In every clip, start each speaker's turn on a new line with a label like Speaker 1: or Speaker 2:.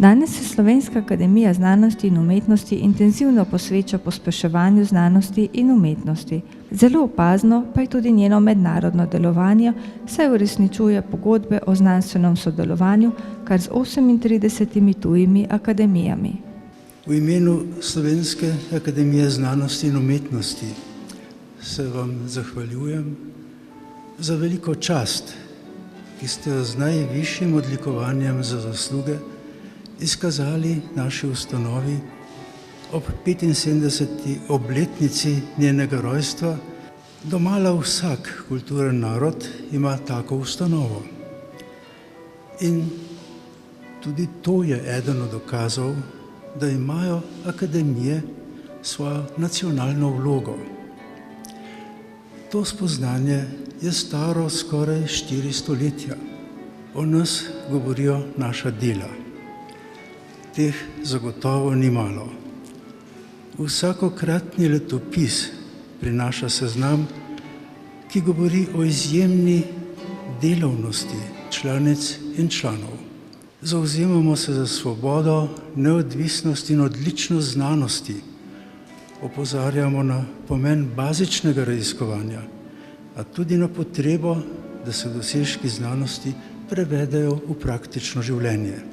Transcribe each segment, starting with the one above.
Speaker 1: Danes se Slovenska akademija znanosti in umetnosti intenzivno posveča pospeševanju znanosti in umetnosti. Zelo opazno pa je tudi njeno mednarodno delovanje, saj uresničuje pogodbe o znanstvenem sodelovanju kar z 38 tujimi akademijami.
Speaker 2: V imenu Slovenske akademije znanosti in umetnosti se vam zahvaljujem za veliko čast, ki ste jo z najvišjim odlikovanjem za zasluge izkazali naši ustanovi ob 75. obletnici njenega rojstva. Domala vsak kulturen narod ima tako ustanovo. In tudi to je eden od dokazov, da imajo akademije svojo nacionalno vlogo. To spoznanje je staro skoraj 4 stoletja. O nas govorijo naša dela. Teh zagotovo ni malo. Vsakokratni letopis prinaša seznam, ki govori o izjemni delavnosti članic in članov. Zavzemamo se za svobodo, neodvisnost in odličnost znanosti. Opozarjamo na pomen bazičnega raziskovanja, a tudi na potrebo, da se dosežki znanosti prevedejo v praktično življenje.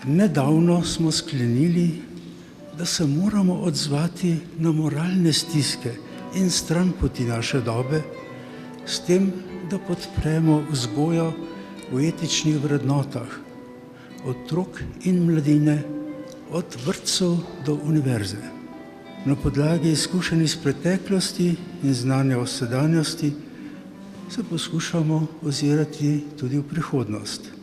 Speaker 2: Nedavno smo sklenili, da se moramo odzvati na moralne stiske in stranpoti naše dobe, s tem, da podpremo vzgojo v etičnih vrednotah otrok in mladine od vrtcev do univerze. Na podlagi izkušenj iz preteklosti in znanja o sedanjosti se poskušamo ozirati tudi v prihodnost.